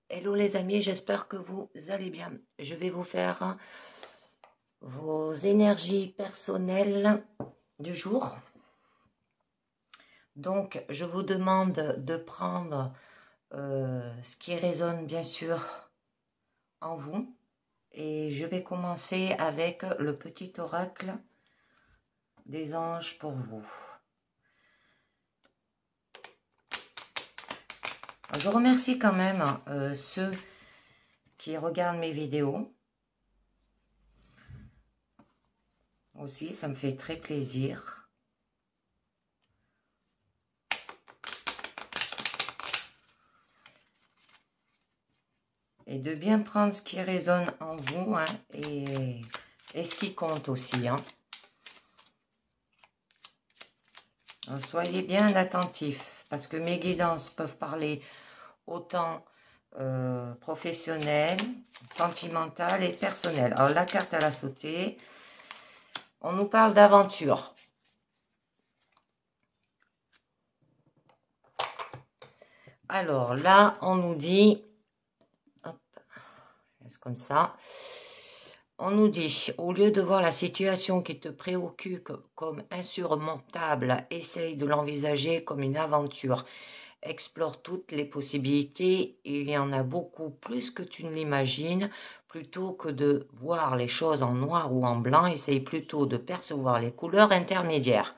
Hello les amis, j'espère que vous allez bien. Je vais vous faire vos énergies personnelles du jour. Donc, je vous demande de prendre ce qui résonne bien sûr en vous. Et je vais commencer avec le petit oracle des anges pour vous. Je remercie quand même ceux qui regardent mes vidéos. Aussi, ça me fait très plaisir. Et de bien prendre ce qui résonne en vous hein, et ce qui compte aussi. Hein. Donc, soyez bien attentifs parce que mes guidances peuvent parler autant professionnelles, sentimentales et personnelles. Alors la carte à la sauter, on nous parle d'aventure. Alors là, on nous dit, hop, comme ça, on nous dit, au lieu de voir la situation qui te préoccupe comme insurmontable, essaye de l'envisager comme une aventure. Explore toutes les possibilités, il y en a beaucoup plus que tu ne l'imagines. Plutôt que de voir les choses en noir ou en blanc, essaye plutôt de percevoir les couleurs intermédiaires.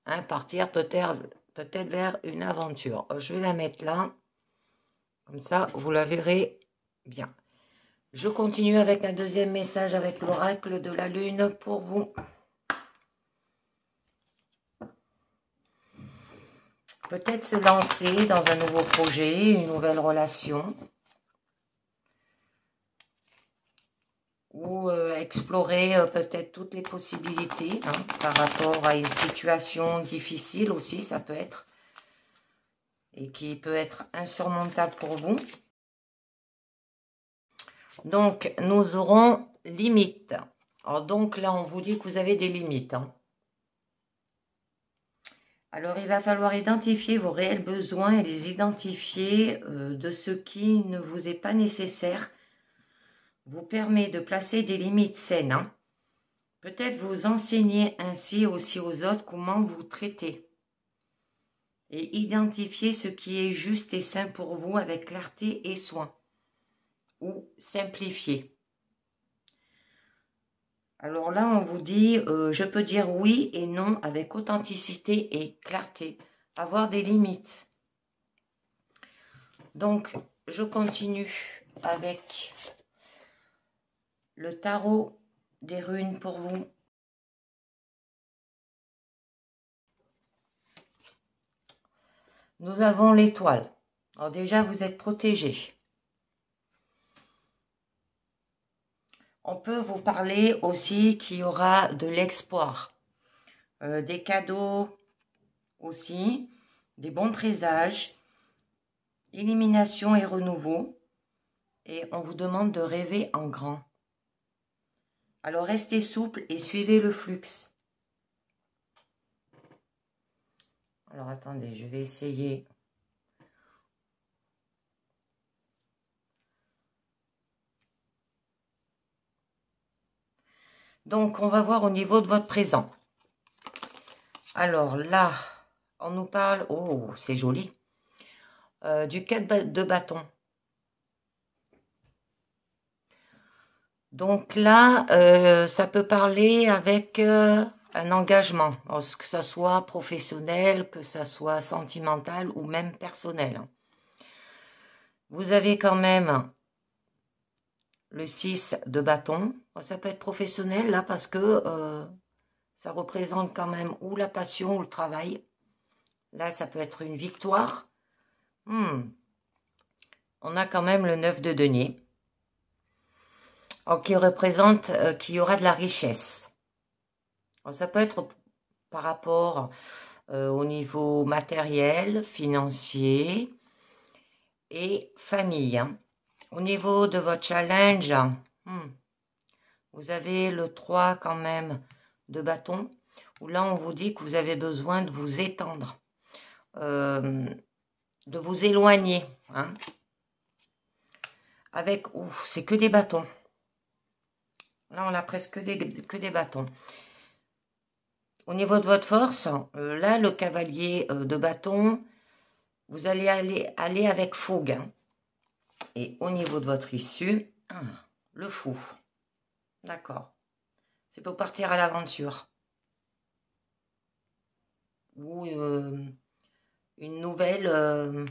Hein, partir peut-être vers une aventure. Je vais la mettre là, comme ça vous la verrez bien. Je continue avec un deuxième message avec l'oracle de la lune pour vous. Peut-être se lancer dans un nouveau projet, une nouvelle relation. Ou explorer peut-être toutes les possibilités hein, par rapport à une situation difficile aussi, ça peut être. Et qui peut être insurmontable pour vous. Donc, nous aurons limites. Alors, donc là, on vous dit que vous avez des limites. Hein. Alors, il va falloir identifier vos réels besoins et les identifier de ce qui ne vous est pas nécessaire. Vous permet de placer des limites saines. Hein. Peut-être vous enseigner ainsi aussi aux autres comment vous traiter. Et identifier ce qui est juste et sain pour vous avec clarté et soin. Ou simplifier. Alors là, on vous dit, je peux dire oui et non avec authenticité et clarté. Avoir des limites. Donc, je continue avec le tarot des runes pour vous. Nous avons l'étoile. Alors déjà, vous êtes protégés. On peut vous parler aussi qu'il y aura de l'espoir, des cadeaux aussi, des bons présages, élimination et renouveau. Et on vous demande de rêver en grand. Alors restez souple et suivez le flux. Alors attendez, je vais essayer. Donc, on va voir au niveau de votre présent. Alors là, on nous parle, oh, c'est joli, du 4 de bâton. Donc là, ça peut parler avec un engagement, que ça soit professionnel, que ça soit sentimental ou même personnel. Vous avez quand même le 6 de bâton. Ça peut être professionnel là parce que ça représente quand même ou la passion ou le travail. Là, ça peut être une victoire. On a quand même le 9 de denier. Qui représente qu'il y aura de la richesse. Alors, ça peut être par rapport au niveau matériel, financier et famille. Hein. Au niveau de votre challenge, vous avez le 3 quand même de bâton, où là on vous dit que vous avez besoin de vous étendre, de vous éloigner. Hein. avec, ouf, c'est que des bâtons. Là, on a presque que des bâtons. Au niveau de votre force, là, le cavalier de bâton, vous allez aller avec fougue. Hein. Et au niveau de votre issue, le fou. D'accord. C'est pour partir à l'aventure. Ou une nouvelle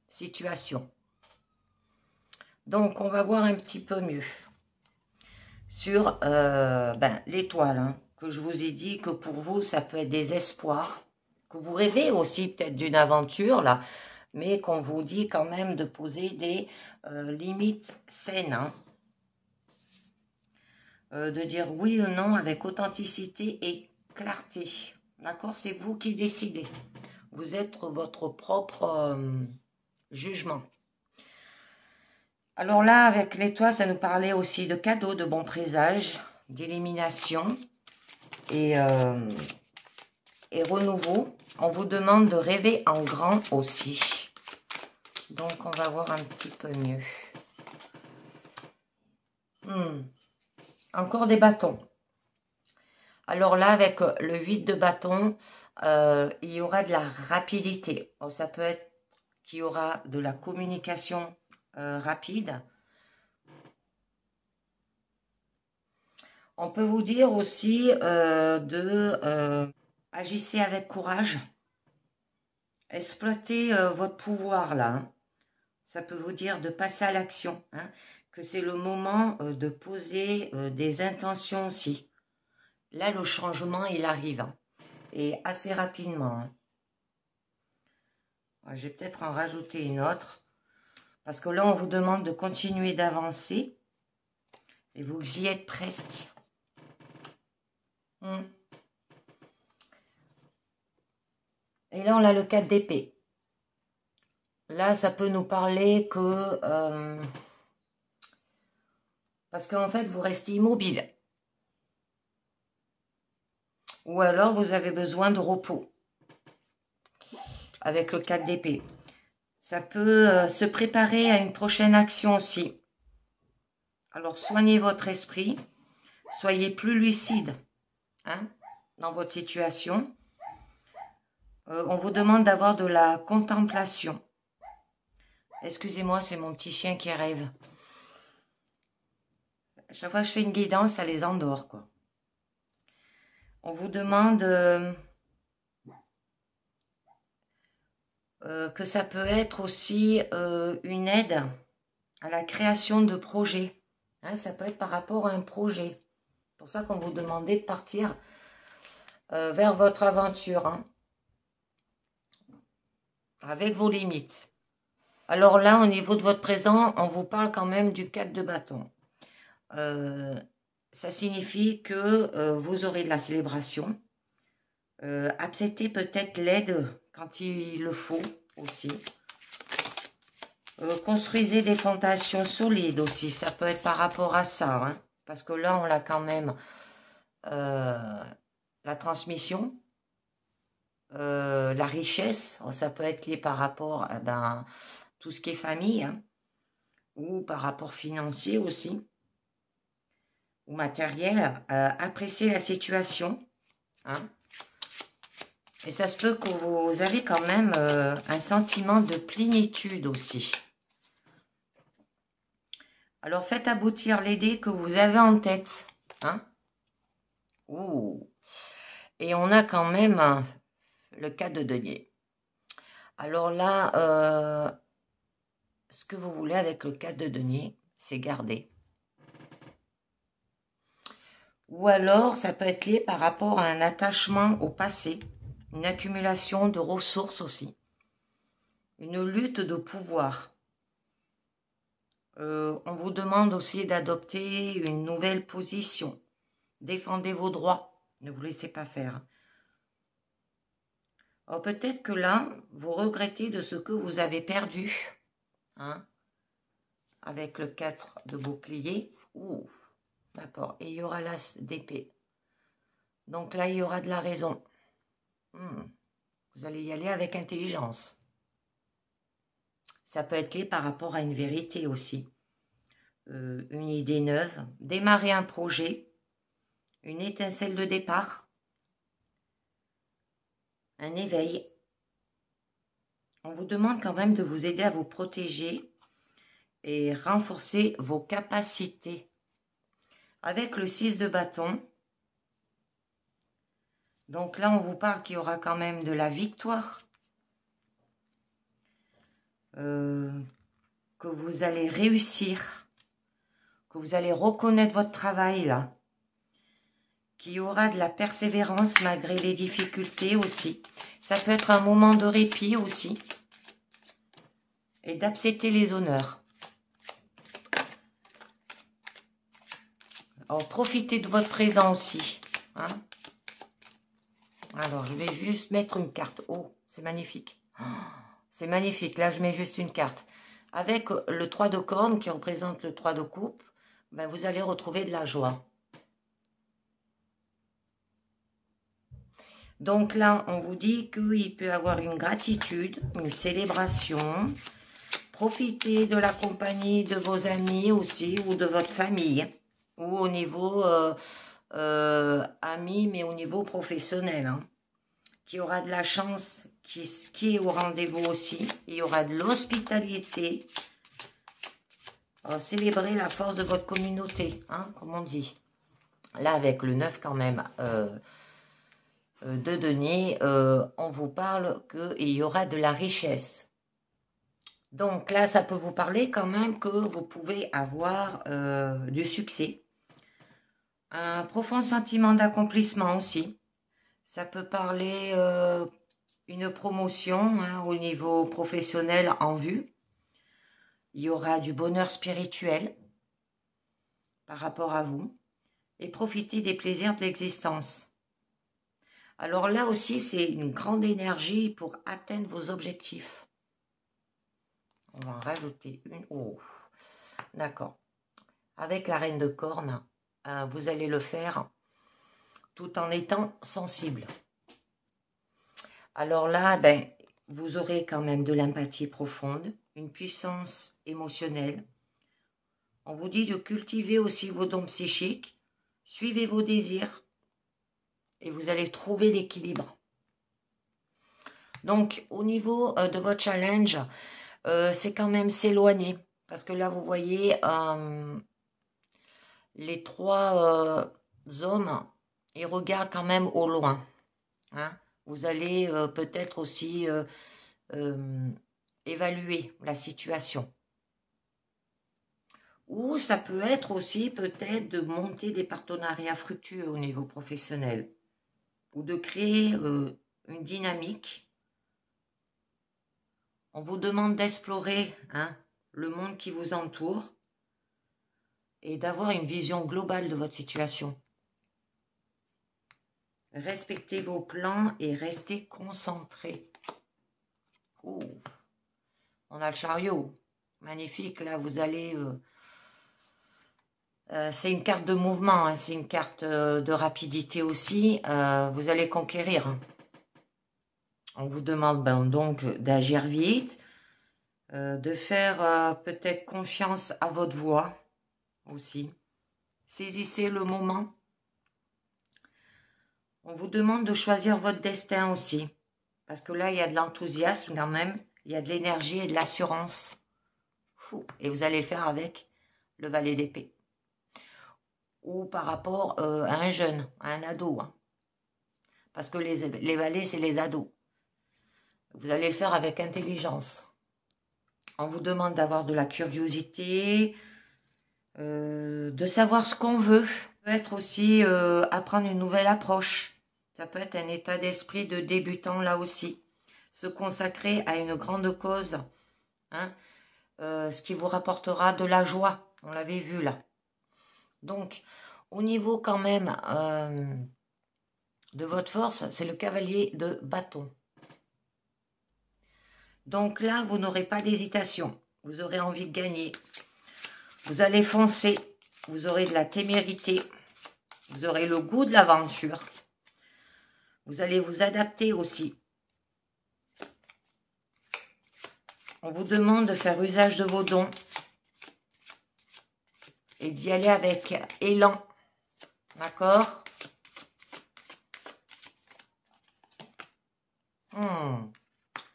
situation. Donc, on va voir un petit peu mieux sur l'étoile, hein, que je vous ai dit que pour vous, ça peut être des espoirs, que vous rêvez aussi peut-être d'une aventure, là, mais qu'on vous dit quand même de poser des limites saines, hein, de dire oui ou non avec authenticité et clarté. D'accord? C'est vous qui décidez. Vous êtes votre propre jugement. Alors là, avec l'étoile, ça nous parlait aussi de cadeaux, de bons présages, d'élimination et renouveau. On vous demande de rêver en grand aussi. Donc, on va voir un petit peu mieux. Encore des bâtons. Alors là, avec le 8 de bâton, il y aura de la rapidité. Bon, ça peut être qu'il y aura de la communication rapide. On peut vous dire aussi agissez avec courage. Exploitez votre pouvoir là. Hein. Ça peut vous dire de passer à l'action. Hein, que c'est le moment de poser des intentions aussi. Là, le changement, il arrive. Hein, et assez rapidement. Hein. Je vais peut-être en rajouter une autre. Parce que là, on vous demande de continuer d'avancer. Et vous y êtes presque. Et là, on a le 4 d'épée. Là, ça peut nous parler que... parce qu'en fait, vous restez immobile. Ou alors, vous avez besoin de repos. Avec le 4 d'épée. Ça peut se préparer à une prochaine action aussi. Alors, soignez votre esprit. Soyez plus lucide, hein, dans votre situation. On vous demande d'avoir de la contemplation. Excusez-moi, c'est mon petit chien qui rêve. À chaque fois que je fais une guidance, ça les endort, quoi. On vous demande que ça peut être aussi une aide à la création de projets. Hein, ça peut être par rapport à un projet. C'est pour ça qu'on vous demandait de partir vers votre aventure. Hein, avec vos limites. Alors là, au niveau de votre présent, on vous parle quand même du 4 de bâton. Ça signifie que vous aurez de la célébration. Acceptez peut-être l'aide quand il le faut aussi. Construisez des fondations solides aussi. Ça peut être par rapport à ça. Hein, parce que là, on a quand même la transmission. La richesse, ça peut être lié par rapport à tout ce qui est famille, hein, ou par rapport financier aussi, ou matériel. Appréciez la situation. Hein, et ça se peut que vous avez quand même un sentiment de plénitude aussi. Alors faites aboutir l'idée que vous avez en tête. Hein. Ouh. Et on a quand même le 4 de denier. Alors là, ce que vous voulez avec le 4 de denier, c'est garder. Ou alors, ça peut être lié par rapport à un attachement au passé, une accumulation de ressources aussi, une lutte de pouvoir. On vous demande aussi d'adopter une nouvelle position. Défendez vos droits, ne vous laissez pas faire. Peut-être que là, vous regrettez de ce que vous avez perdu. Hein, avec le 4 de bouclier. Ouh, d'accord. Et il y aura l'as d'épée. Donc là, il y aura de la raison. Vous allez y aller avec intelligence. Ça peut être lié par rapport à une vérité aussi. une idée neuve, démarrer un projet, une étincelle de départ, un éveil. On vous demande quand même de vous aider à vous protéger et renforcer vos capacités. Avec le 6 de bâton, donc là on vous parle qu'il y aura quand même de la victoire, que vous allez réussir, que vous allez reconnaître votre travail là, qu'il y aura de la persévérance malgré les difficultés aussi. Ça peut être un moment de répit aussi et d'accepter les honneurs. Alors, profitez de votre présent aussi. Hein. Alors, je vais juste mettre une carte. Oh, c'est magnifique. Oh, c'est magnifique. Là, je mets juste une carte. Avec le 3 de corne qui représente le 3 de coupe, ben, vous allez retrouver de la joie. Donc là, on vous dit qu'il peut y avoir une gratitude, une célébration. Profitez de la compagnie de vos amis aussi ou de votre famille. Ou au niveau amis, mais au niveau professionnel. Hein. Qu'il y aura de la chance qui est au rendez-vous aussi. Il y aura de l'hospitalité. Célébrez la force de votre communauté, hein, comme on dit. Là, avec le 9 quand même de denier, on vous parle qu'il y aura de la richesse. Donc là, ça peut vous parler quand même que vous pouvez avoir du succès. Un profond sentiment d'accomplissement aussi. Ça peut parler une promotion hein, au niveau professionnel en vue. Il y aura du bonheur spirituel par rapport à vous. Et profitez des plaisirs de l'existence. Alors là aussi, c'est une grande énergie pour atteindre vos objectifs. On va en rajouter une. Oh, d'accord. Avec la reine de corne, vous allez le faire tout en étant sensible. Alors là, ben, vous aurez quand même de l'empathie profonde, une puissance émotionnelle. On vous dit de cultiver aussi vos dons psychiques, suivez vos désirs et vous allez trouver l'équilibre. Donc, au niveau de votre challenge, c'est quand même s'éloigner. Parce que là, vous voyez, les trois hommes, ils regardent quand même au loin. Hein. Vous allez peut-être aussi évaluer la situation. Ou ça peut être aussi peut-être de monter des partenariats fructueux au niveau professionnel. Ou de créer une dynamique. On vous demande d'explorer hein, le monde qui vous entoure et d'avoir une vision globale de votre situation. Respectez vos plans et restez concentrés. Oh. On a le chariot. Magnifique, là vous allez... c'est une carte de mouvement, hein, c'est une carte de rapidité aussi. Vous allez conquérir. On vous demande donc d'agir vite, de faire peut-être confiance à votre voix aussi. Saisissez le moment. On vous demande de choisir votre destin aussi. Parce que là, il y a de l'enthousiasme quand même. Il y a de l'énergie et de l'assurance. Et vous allez le faire avec le valet d'épée. Ou par rapport à un jeune, à un ado. Hein. Parce que les valets, c'est les ados. Vous allez le faire avec intelligence. On vous demande d'avoir de la curiosité, de savoir ce qu'on veut. Ça peut être aussi apprendre une nouvelle approche. Ça peut être un état d'esprit de débutant là aussi. Se consacrer à une grande cause. Hein, ce qui vous rapportera de la joie. On l'avait vu là. Donc, au niveau quand même de votre force, c'est le cavalier de bâton. Donc là, vous n'aurez pas d'hésitation. Vous aurez envie de gagner. Vous allez foncer. Vous aurez de la témérité. Vous aurez le goût de l'aventure. Vous allez vous adapter aussi. On vous demande de faire usage de vos dons. et d'y aller avec élan. D'accord?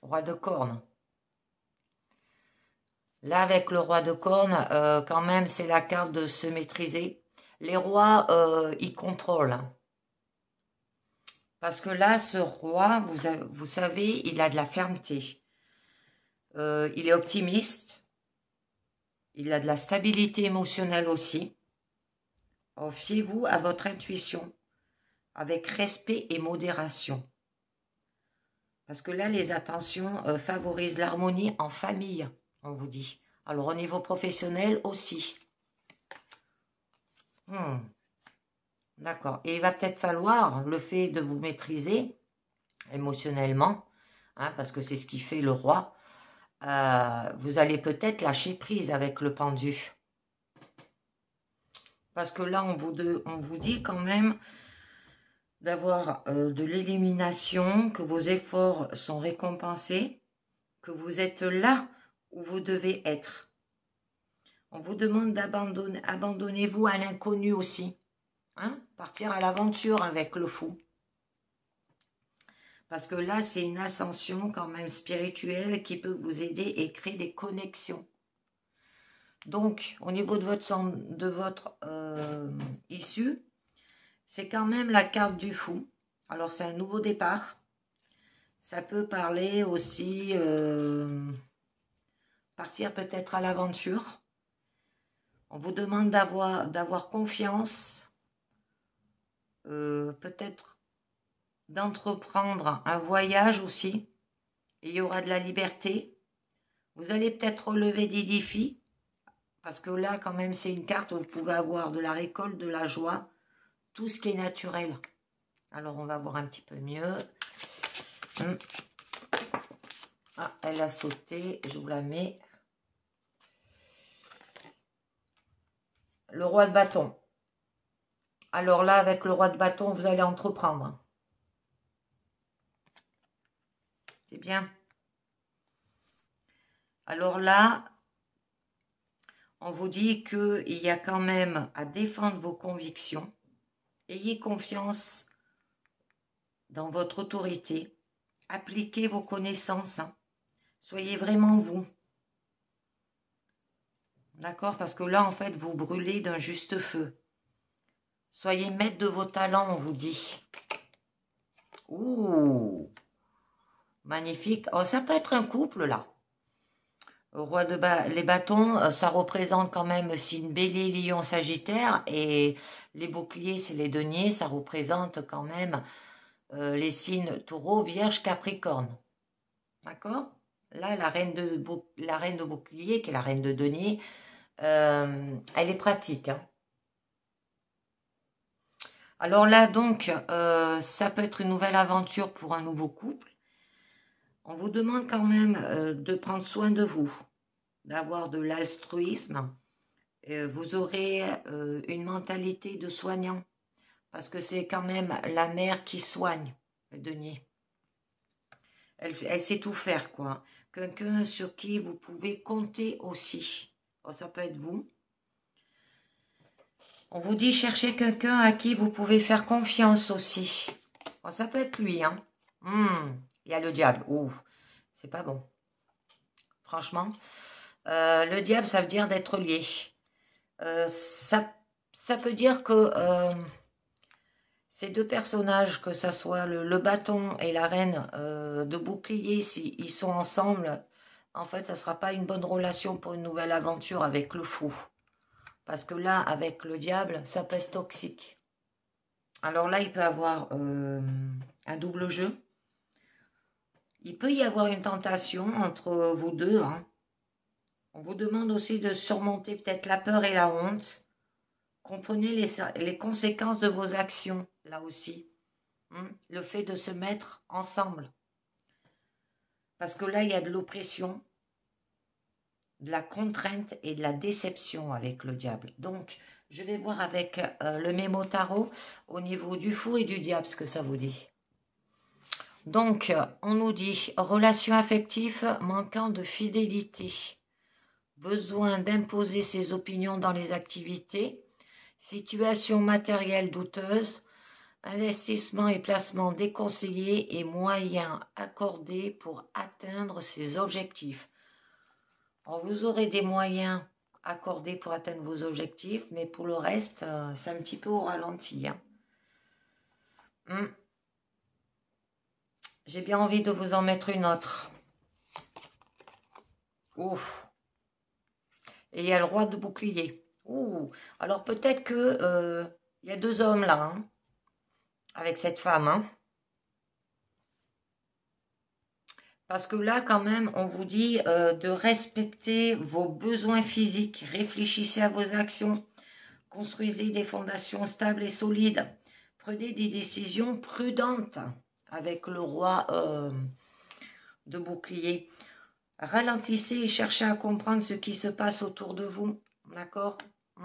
Roi de corne. Là, avec le roi de corne, quand même, c'est la carte de se maîtriser. Les rois, ils contrôlent. Parce que là, ce roi, vous savez, il a de la fermeté. Il est optimiste. Il a de la stabilité émotionnelle aussi. Fiez-vous à votre intuition, avec respect et modération. Parce que là, les attentions favorisent l'harmonie en famille, on vous dit. Alors, au niveau professionnel aussi. D'accord. Et il va peut-être falloir le fait de vous maîtriser émotionnellement, hein, parce que c'est ce qui fait le roi. Vous allez peut-être lâcher prise avec le pendu. Parce que là, on vous dit quand même d'avoir de l'élimination, que vos efforts sont récompensés, que vous êtes là où vous devez être. On vous demande d'abandonner, abandonnez-vous à l'inconnu aussi. Hein? Partir à l'aventure avec le fou. Parce que là, c'est une ascension quand même spirituelle qui peut vous aider et créer des connexions. Donc, au niveau de votre issue, c'est quand même la carte du fou. Alors, c'est un nouveau départ. Ça peut parler aussi, partir peut-être à l'aventure. On vous demande d'avoir confiance, peut-être d'entreprendre un voyage aussi. Il y aura de la liberté. Vous allez peut-être relever des défis. Parce que là, quand même, c'est une carte où vous pouvez avoir de la récolte, de la joie, tout ce qui est naturel. Alors, on va voir un petit peu mieux. Ah, elle a sauté, je vous la mets. Le roi de bâton. Alors là, avec le roi de bâton, vous allez entreprendre. C'est bien. Alors là, on vous dit qu'il y a quand même à défendre vos convictions. Ayez confiance dans votre autorité. Appliquez vos connaissances. Soyez vraiment vous. D'accord? Parce que là, en fait, vous brûlez d'un juste feu. Soyez maître de vos talents, on vous dit. Ouh! Magnifique. Oh, ça peut être un couple, là. Roi de les bâtons, ça représente quand même signe bélier, lion, sagittaire. Et les boucliers, c'est les deniers. Ça représente quand même les signes taureau, vierge, capricorne. D'accord? Là, la reine de bouclier, qui est la reine de denier, elle est pratique. Hein. Alors là, donc, ça peut être une nouvelle aventure pour un nouveau couple. On vous demande quand même de prendre soin de vous, d'avoir de l'altruisme. Vous aurez une mentalité de soignant, parce que c'est quand même la mère qui soigne, le denier. Elle sait tout faire, quoi. Quelqu'un sur qui vous pouvez compter aussi. Oh, ça peut être vous. On vous dit chercher quelqu'un à qui vous pouvez faire confiance aussi. Oh, ça peut être lui, hein. Il y a le diable. Ouh, c'est pas bon. Franchement. Le diable, ça veut dire d'être lié. Ça peut dire que ces deux personnages, que ça soit le bâton et la reine de bouclier, s'ils sont ensemble, en fait, ça ne sera pas une bonne relation pour une nouvelle aventure avec le fou. Parce que là, avec le diable, ça peut être toxique. Alors là, il peut y avoir un double jeu. Il peut y avoir une tentation entre vous deux. Hein. On vous demande aussi de surmonter peut-être la peur et la honte. Comprenez les conséquences de vos actions, là aussi. Le fait de se mettre ensemble. Parce que là, il y a de l'oppression, de la contrainte et de la déception avec le diable. Donc, je vais voir avec le mémo tarot au niveau du fou et du diable ce que ça vous dit. Donc, on nous dit relation affective manquant de fidélité. besoin d'imposer ses opinions dans les activités, situation matérielle douteuse, investissement et placement déconseillés et moyens accordés pour atteindre ses objectifs. Alors, vous aurez des moyens accordés pour atteindre vos objectifs, mais pour le reste, c'est un petit peu au ralenti. J'ai bien envie de vous en mettre une autre. Ouf. Et il y a le roi de bouclier. Ouh. Alors peut-être que il y a deux hommes là, avec cette femme. Parce que là, quand même, on vous dit de respecter vos besoins physiques. Réfléchissez à vos actions. Construisez des fondations stables et solides. Prenez des décisions prudentes avec le roi de bouclier. Ralentissez et cherchez à comprendre ce qui se passe autour de vous. D'accord? Ça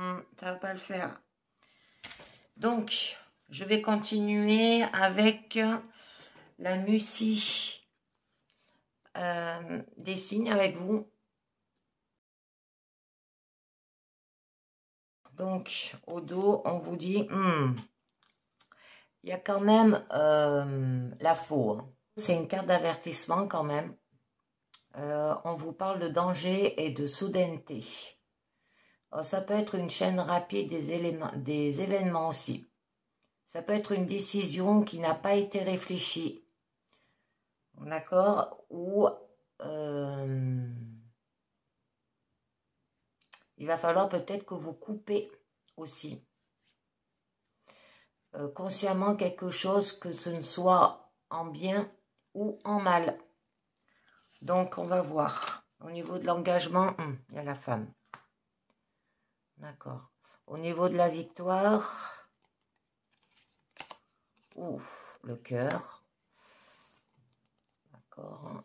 ne va pas le faire. Donc, je vais continuer avec la Musie des signes avec vous. Donc, au dos, on vous dit, il y a quand même la faux. C'est une carte d'avertissement quand même. On vous parle de danger et de soudaineté. Alors, ça peut être une chaîne rapide des événements aussi. Ça peut être une décision qui n'a pas été réfléchie. D'accord? Ou il va falloir peut-être que vous coupez aussi. Consciemment quelque chose, que ce ne soit en bien ou en mal. Donc, on va voir. Au niveau de l'engagement, il y a la femme. D'accord. Au niveau de la victoire, le cœur. D'accord.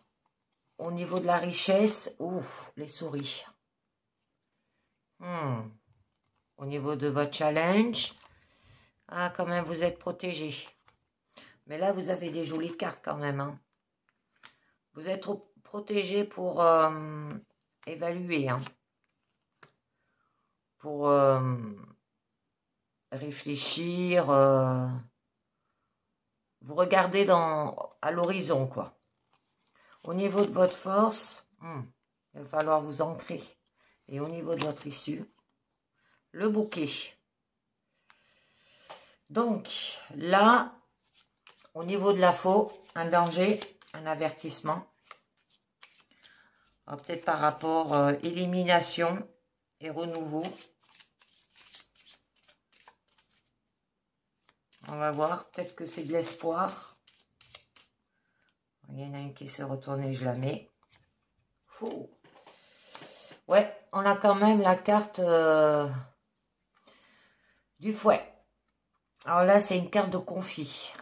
Au niveau de la richesse, les souris. Au niveau de votre challenge, quand même, vous êtes protégé. Mais là, vous avez des jolies cartes quand même. Vous êtes protégé pour évaluer. Pour réfléchir. Vous regardez à l'horizon, quoi. Au niveau de votre force, il va falloir vous ancrer. Et au niveau de votre issue, le bouquet. Donc, là, au niveau de la faux, un danger, un avertissement. Peut-être par rapport élimination et renouveau. On va voir, peut-être que c'est de l'espoir. Il y en a une qui s'est retournée, je la mets. Ouais, on a quand même la carte du fouet. Alors là, c'est une carte de conflit.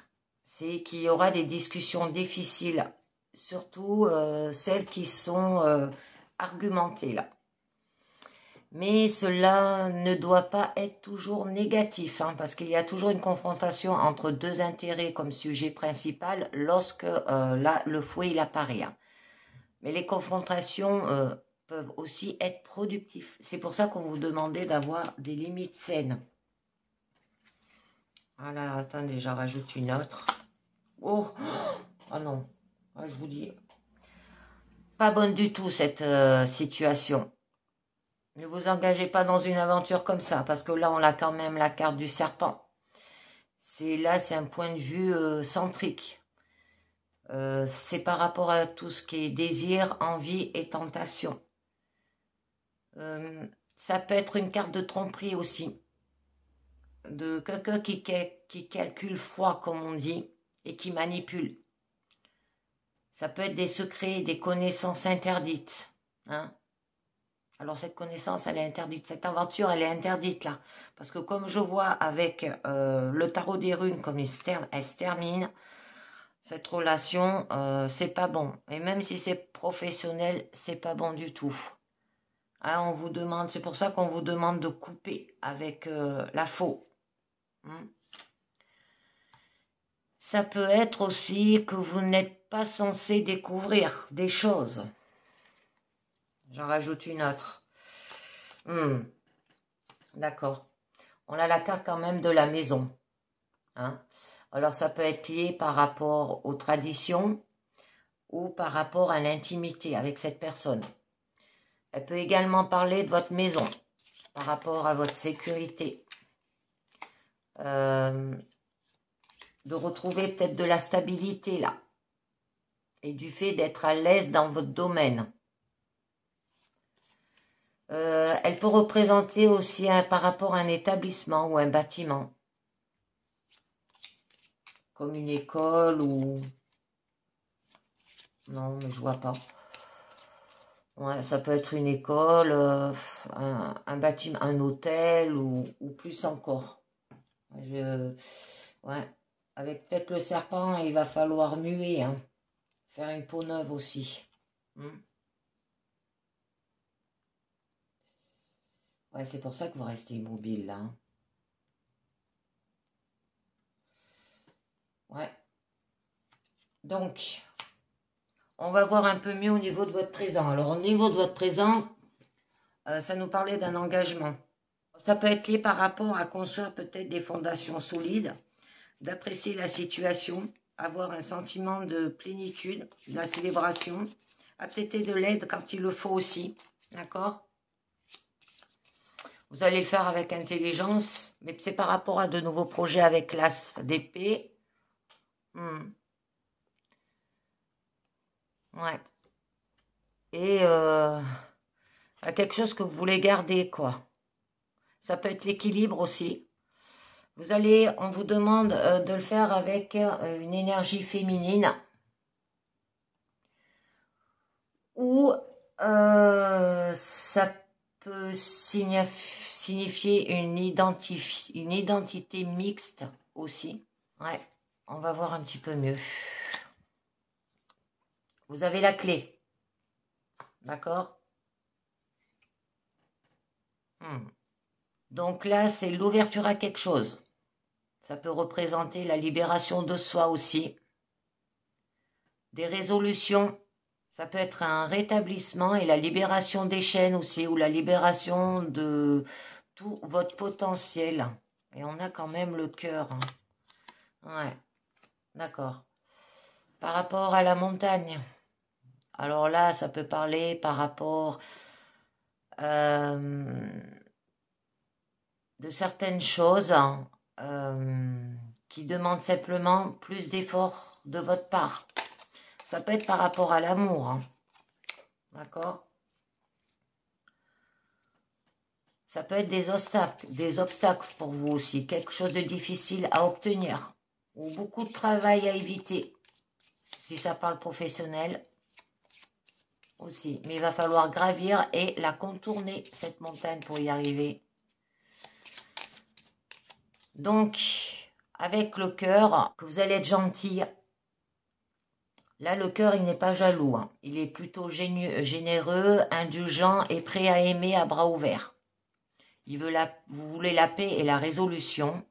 C'est qu'il y aura des discussions difficiles, surtout celles qui sont argumentées là. Mais cela ne doit pas être toujours négatif, parce qu'il y a toujours une confrontation entre deux intérêts comme sujet principal lorsque là, le fouet il apparaît. Mais les confrontations peuvent aussi être productives. C'est pour ça qu'on vous demandait d'avoir des limites saines. Voilà, attendez, j'en rajoute une autre. Oh non, je vous dis, pas bonne du tout cette situation. Ne vous engagez pas dans une aventure comme ça, parce que là, on a quand même la carte du serpent. C'est un point de vue centrique. C'est par rapport à tout ce qui est désir, envie et tentation. Ça peut être une carte de tromperie aussi. De quelqu'un qui calcule froid, comme on dit, et qui manipule. Ça peut être des secrets, des connaissances interdites. Alors cette connaissance, elle est interdite. Cette aventure, elle est interdite là. Parce que comme je vois avec le tarot des runes, comme elle se termine, cette relation, c'est pas bon. Et même si c'est professionnel, c'est pas bon du tout. On vous demande, c'est pour ça qu'on vous demande de couper avec la faux. Ça peut être aussi que vous n'êtes pas censé découvrir des choses. J'en rajoute une autre. D'accord. On a la carte quand même de la maison. Hein. Alors, ça peut être lié par rapport aux traditions ou par rapport à l'intimité avec cette personne. Elle peut également parler de votre maison par rapport à votre sécurité. De retrouver peut-être de la stabilité là. Et du fait d'être à l'aise dans votre domaine. Elle peut représenter aussi par rapport à un établissement ou un bâtiment. Comme une école ou... Non, mais je vois pas. Ouais, ça peut être une école, un bâtiment, un hôtel ou plus encore. Ouais, avec peut-être le serpent, il va falloir muer, hein. Faire une peau neuve aussi. Ouais, c'est pour ça que vous restez immobile là. Hein. Ouais. Donc, on va voir un peu mieux au niveau de votre présent. Alors, au niveau de votre présent, ça nous parlait d'un engagement. Ça peut être lié par rapport à construire peut-être des fondations solides, d'apprécier la situation, avoir un sentiment de plénitude, de la célébration, accepter de l'aide quand il le faut aussi, d'accord? Vous allez le faire avec intelligence, mais c'est par rapport à de nouveaux projets avec l'as d'épée. Ouais. Et à quelque chose que vous voulez garder, quoi. Ça peut être l'équilibre aussi. On vous demande de le faire avec une énergie féminine. Ou ça peut signifier une identité mixte aussi. Ouais, on va voir un petit peu mieux. Vous avez la clé. D'accord? Donc là, c'est l'ouverture à quelque chose. Ça peut représenter la libération de soi aussi. Des résolutions. Ça peut être un rétablissement et la libération des chaînes aussi, ou la libération de tout votre potentiel. Et on a quand même le cœur. Hein. Ouais, d'accord. Par rapport à la montagne. Alors là, ça peut parler par rapport de certaines choses qui demandent simplement plus d'efforts de votre part. Ça peut être par rapport à l'amour. Hein. D'accord? Ça peut être des obstacles pour vous aussi, quelque chose de difficile à obtenir, ou beaucoup de travail à éviter, si ça parle professionnel aussi. Mais il va falloir gravir et la contourner, cette montagne, pour y arriver. Donc, avec le cœur, que vous allez être gentil. Là, le cœur, il n'est pas jaloux. Hein. Il est plutôt généreux, indulgent et prêt à aimer à bras ouverts. Vous voulez la paix et la résolution.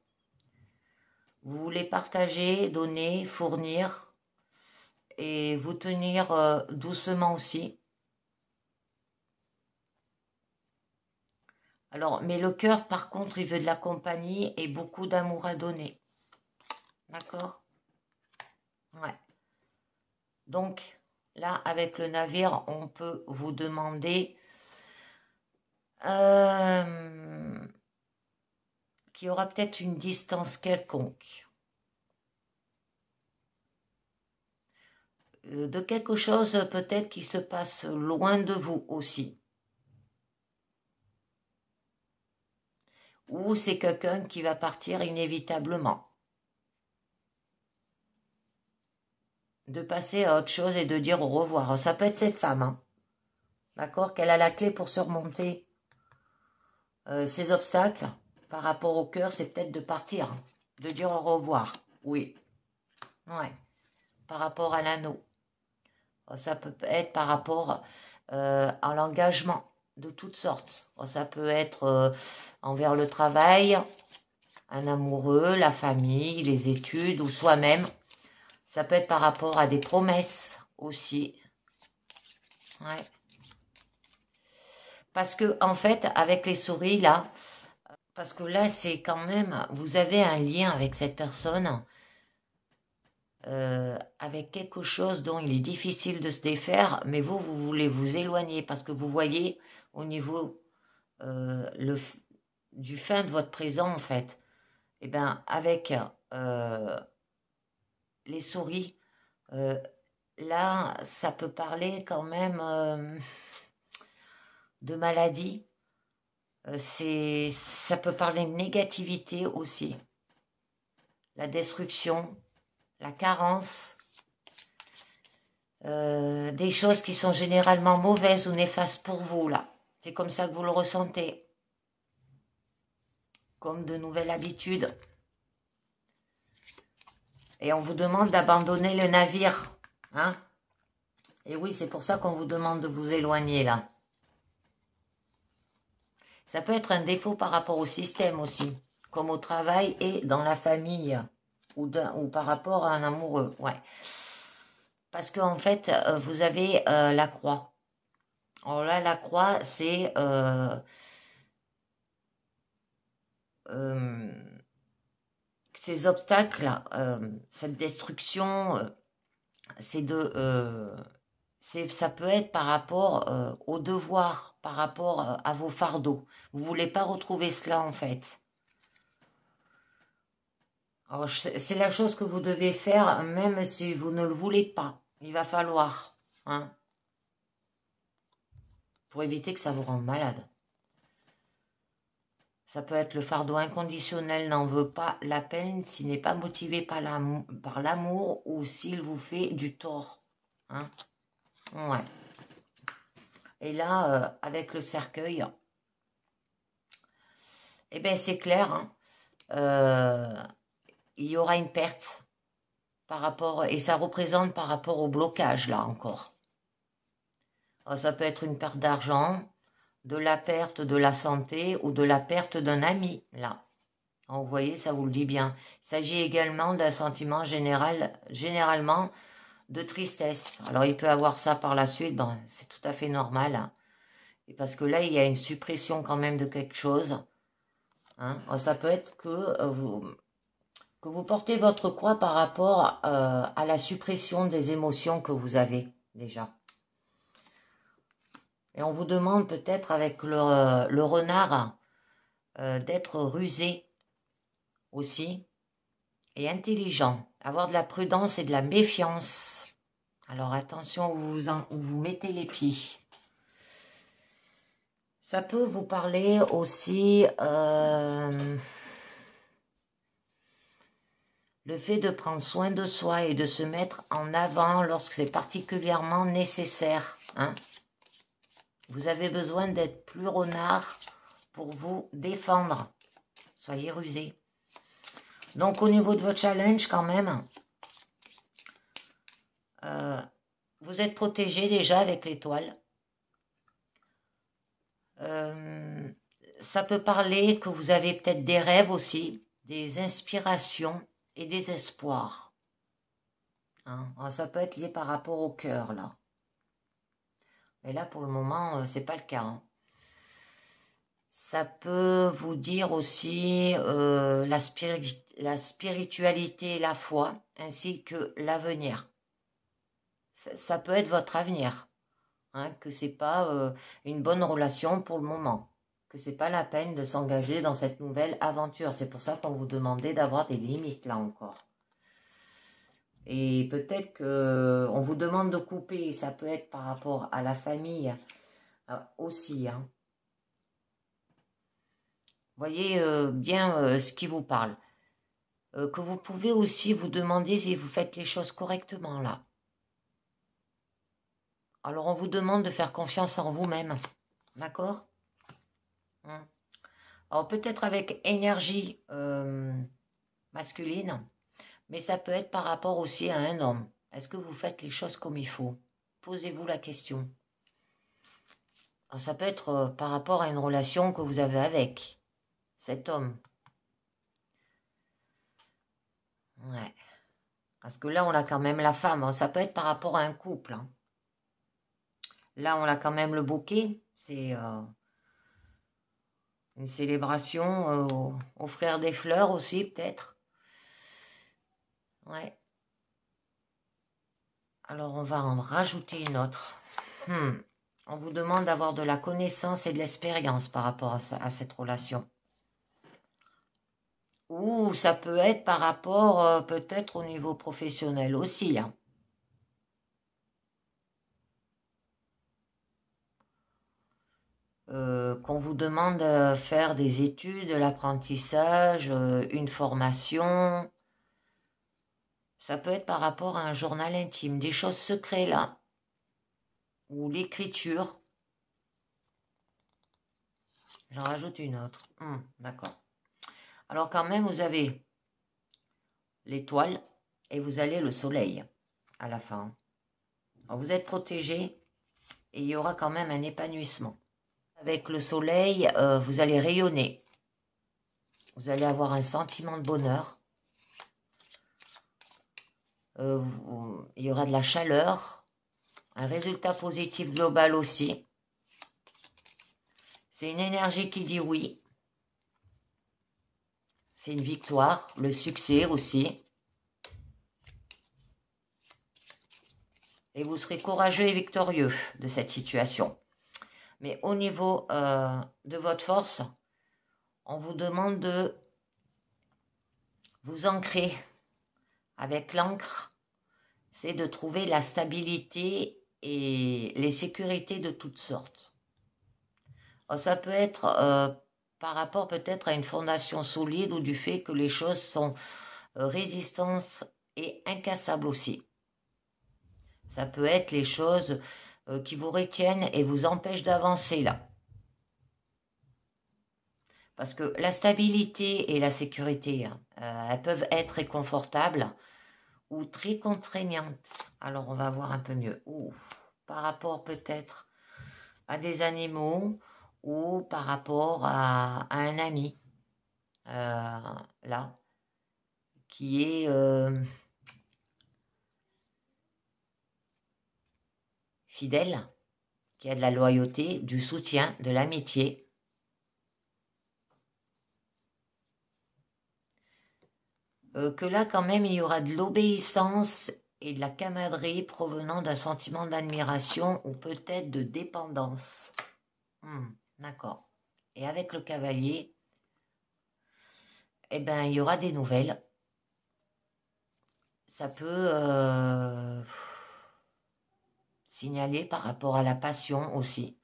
Vous voulez partager, donner, fournir et vous tenir doucement aussi. Alors, mais le cœur, par contre, il veut de la compagnie et beaucoup d'amour à donner. D'accord? Ouais. Donc, là, avec le navire, on peut vous demander qu'il y aura peut-être une distance quelconque. De quelque chose peut-être qui se passe loin de vous aussi. Ou c'est quelqu'un qui va partir inévitablement. De passer à autre chose et de dire au revoir. Ça peut être cette femme, hein. D'accord? Qu'elle a la clé pour surmonter ces obstacles. Par rapport au cœur, c'est peut-être de partir, hein. De dire au revoir. Oui. Ouais. Par rapport à l'anneau. Ça peut être par rapport à l'engagement de toutes sortes. Ça peut être envers le travail, un amoureux, la famille, les études ou soi-même. Ça peut être par rapport à des promesses aussi. Ouais. Parce que, en fait, avec les souris, là, parce que là, c'est quand même, vous avez un lien avec cette personne, avec quelque chose dont il est difficile de se défaire, mais vous voulez vous éloigner parce que vous voyez au niveau du fin de votre présent, en fait, et bien, avec les souris, là, ça peut parler quand même de maladie. Ça peut parler de négativité aussi. La destruction, la carence, des choses qui sont généralement mauvaises ou néfastes pour vous, là. C'est comme ça que vous le ressentez. Comme de nouvelles habitudes. Et on vous demande d'abandonner le navire. Hein? Et oui, c'est pour ça qu'on vous demande de vous éloigner, là. Ça peut être un défaut par rapport au système aussi, comme au travail et dans la famille, ou par rapport à un amoureux, ouais. Parce qu'en fait, vous avez la croix. Alors là, la croix, c'est ces obstacles, cette destruction, ça peut être par rapport au devoir, par rapport à vos fardeaux. Vous voulez pas retrouver cela en fait. Alors, c'est la chose que vous devez faire, même si vous ne le voulez pas. Il va falloir, hein, pour éviter que ça vous rende malade. Ça peut être le fardeau inconditionnel n'en veut pas la peine s'il n'est pas motivé par l'amour ou s'il vous fait du tort. Hein. Ouais. Et là, avec le cercueil, eh bien c'est clair, hein, il y aura une perte par rapport, et ça représente par rapport au blocage là encore. Alors, ça peut être une perte d'argent, de la perte de la santé ou de la perte d'un ami là. Alors, vous voyez, ça vous le dit bien. Il s'agit également d'un sentiment généralement de tristesse. Alors il peut avoir ça par la suite, bon, c'est tout à fait normal. Hein. Et parce que là, il y a une suppression quand même de quelque chose. Hein. Alors, ça peut être que vous portez votre croix par rapport à la suppression des émotions que vous avez déjà. Et on vous demande peut-être avec le renard d'être rusé aussi et intelligent. Avoir de la prudence et de la méfiance. Alors attention où vous mettez les pieds. Ça peut vous parler aussi le fait de prendre soin de soi et de se mettre en avant lorsque c'est particulièrement nécessaire. Hein. Vous avez besoin d'être plus renard pour vous défendre. Soyez rusé. Donc au niveau de votre challenge quand même, vous êtes protégé déjà avec l'étoile. Ça peut parler que vous avez peut-être des rêves aussi, des inspirations et des espoirs. Hein. Alors, ça peut être lié par rapport au cœur là. Mais là pour le moment c'est pas le cas. Hein. Ça peut vous dire aussi la spiritualité et la foi ainsi que l'avenir. Ça peut être votre avenir. Hein, que c'est pas une bonne relation pour le moment. Que c'est pas la peine de s'engager dans cette nouvelle aventure. C'est pour ça qu'on vous demandait d'avoir des limites là encore. Et peut-être qu'on vous demande de couper. Ça peut être par rapport à la famille aussi. Hein. Voyez bien ce qui vous parle. Que vous pouvez aussi vous demander si vous faites les choses correctement là. Alors on vous demande de faire confiance en vous-même. D'accord ? Alors peut-être avec énergie masculine, mais ça peut être par rapport aussi à un homme. Est-ce que vous faites les choses comme il faut? Posez-vous la question. Alors, ça peut être par rapport à une relation que vous avez avec cet homme. Ouais. Parce que là, on a quand même la femme. Ça peut être par rapport à un couple. Hein. Là, on a quand même le bouquet. C'est Une célébration, offrir des fleurs aussi, peut-être. Ouais. Alors, on va en rajouter une autre. On vous demande d'avoir de la connaissance et de l'expérience par rapport à cette relation. Ou ça peut être par rapport peut-être au niveau professionnel aussi. Hein. Qu'on vous demande de faire des études, de l'apprentissage, une formation. Ça peut être par rapport à un journal intime, des choses secrètes là. Ou l'écriture. J'en rajoute une autre. D'accord. Alors quand même, vous avez l'étoile et vous avez le soleil à la fin. Alors, vous êtes protégé et il y aura quand même un épanouissement. Avec le soleil, vous allez rayonner. Vous allez avoir un sentiment de bonheur. Il y aura de la chaleur. Un résultat positif global aussi. C'est une énergie qui dit oui. C'est une victoire. Le succès aussi. Et vous serez courageux et victorieux de cette situation. Mais au niveau de votre force, on vous demande de vous ancrer. Avec l'encre, c'est de trouver la stabilité et les sécurités de toutes sortes. Alors, ça peut être par rapport peut-être à une fondation solide ou du fait que les choses sont résistantes et incassables aussi. Ça peut être les choses qui vous retiennent et vous empêchent d'avancer là. Parce que la stabilité et la sécurité, elles peuvent être réconfortables ou très contraignantes. Alors, on va voir un peu mieux. Par rapport peut-être à des animaux ou par rapport à un ami, là, qui est fidèle, qui a de la loyauté, du soutien, de l'amitié. Que là, quand même, il y aura de l'obéissance et de la camaraderie provenant d'un sentiment d'admiration ou peut-être de dépendance. D'accord. Et avec le cavalier, eh ben, il y aura des nouvelles. Ça peut signaler par rapport à la passion aussi,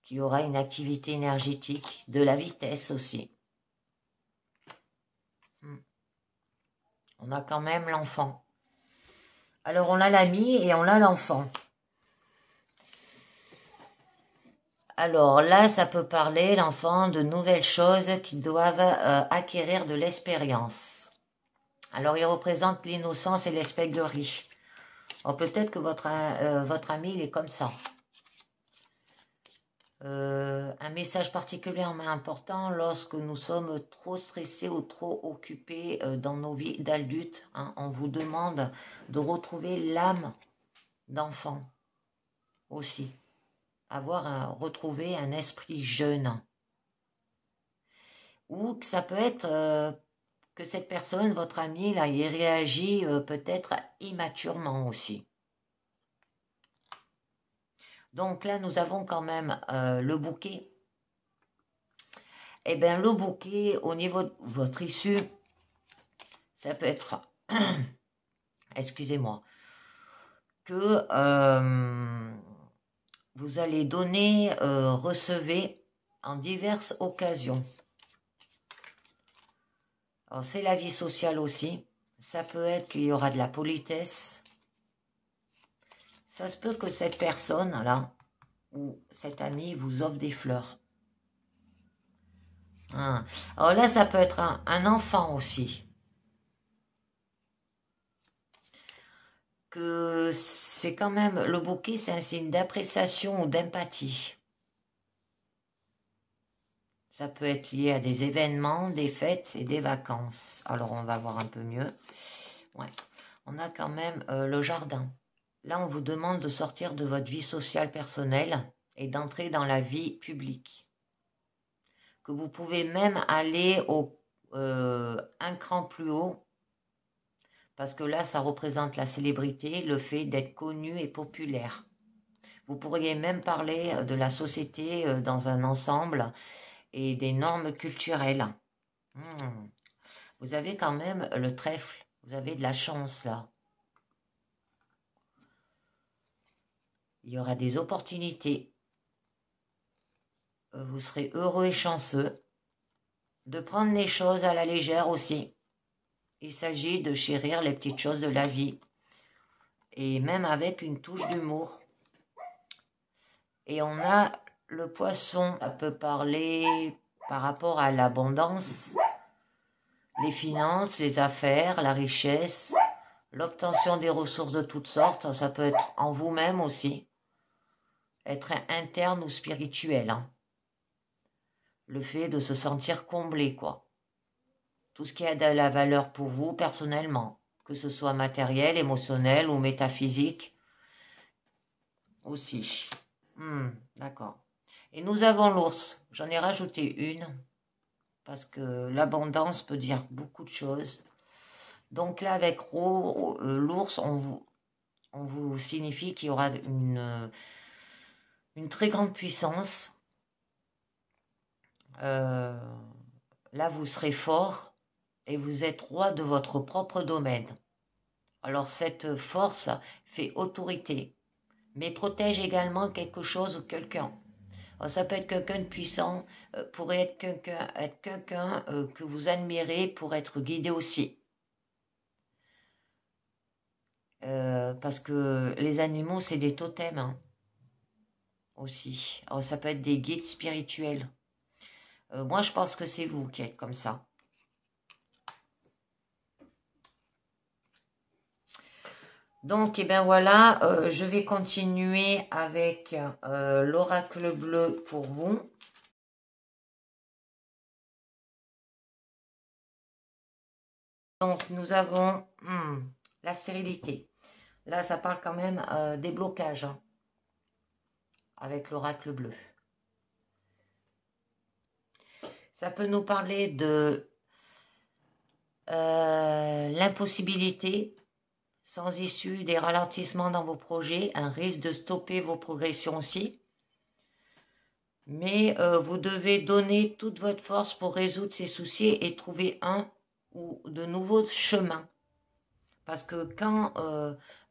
qu'il y aura une activité énergétique, de la vitesse aussi. On a quand même l'enfant. Alors, on a l'ami et on a l'enfant. Alors là, ça peut parler, l'enfant, de nouvelles choses qui doivent acquérir de l'expérience. Alors, il représente l'innocence et l'espièglerie. Alors, peut-être que votre ami, il est comme ça. Un message particulièrement important lorsque nous sommes trop stressés ou trop occupés dans nos vies d'adultes. Hein, on vous demande de retrouver l'âme d'enfant aussi. Retrouver un esprit jeune. Ou que ça peut être que cette personne, votre ami, là, il réagit peut-être immaturement aussi. Donc là, nous avons quand même le bouquet. Eh bien, le bouquet, au niveau de votre issue, ça peut être, excusez-moi, que vous allez donner, recevez en diverses occasions. Alors, c'est la vie sociale aussi. Ça peut être qu'il y aura de la politesse. Ça se peut que cette personne-là, ou cet ami, vous offre des fleurs. Alors là, ça peut être un enfant aussi. Que c'est quand même, le bouquet, c'est un signe d'appréciation ou d'empathie. Ça peut être lié à des événements, des fêtes et des vacances. Alors, on va voir un peu mieux. Ouais. On a quand même le jardin. Là, on vous demande de sortir de votre vie sociale personnelle et d'entrer dans la vie publique. que vous pouvez même aller un cran plus haut, parce que là, ça représente la célébrité, le fait d'être connu et populaire. Vous pourriez même parler de la société dans un ensemble et des normes culturelles. Vous avez quand même le trèfle, vous avez de la chance là. Il y aura des opportunités. Vous serez heureux et chanceux de prendre les choses à la légère aussi. Il s'agit de chérir les petites choses de la vie et même avec une touche d'humour. Et on a le poisson, ça peut parler par rapport à l'abondance, les finances, les affaires, la richesse, l'obtention des ressources de toutes sortes. Ça peut être en vous-même aussi, être interne ou spirituel. Hein. Le fait de se sentir comblé, quoi. Tout ce qui a de la valeur pour vous personnellement, que ce soit matériel, émotionnel ou métaphysique aussi. D'accord. Et nous avons l'ours. J'en ai rajouté une parce que l'abondance peut dire beaucoup de choses. Donc là, avec l'ours, on vous signifie qu'il y aura une très grande puissance. Là, vous serez fort et vous êtes roi de votre propre domaine. Alors cette force fait autorité, mais protège également quelque chose ou quelqu'un. Ça peut être quelqu'un de puissant, pourrait être quelqu'un que vous admirez pour être guidé aussi. Parce que les animaux, c'est des totems hein, aussi. Alors, ça peut être des guides spirituels. Moi, je pense que c'est vous qui êtes comme ça. Donc, et bien voilà, je vais continuer avec l'oracle bleu pour vous. Donc, nous avons la stérilité. Là, ça parle quand même des blocages hein, avec l'oracle bleu. Ça peut nous parler de l'impossibilité, sans issue, des ralentissements dans vos projets, un risque de stopper vos progressions aussi. Mais vous devez donner toute votre force pour résoudre ces soucis et trouver un ou de nouveaux chemins. Parce que quand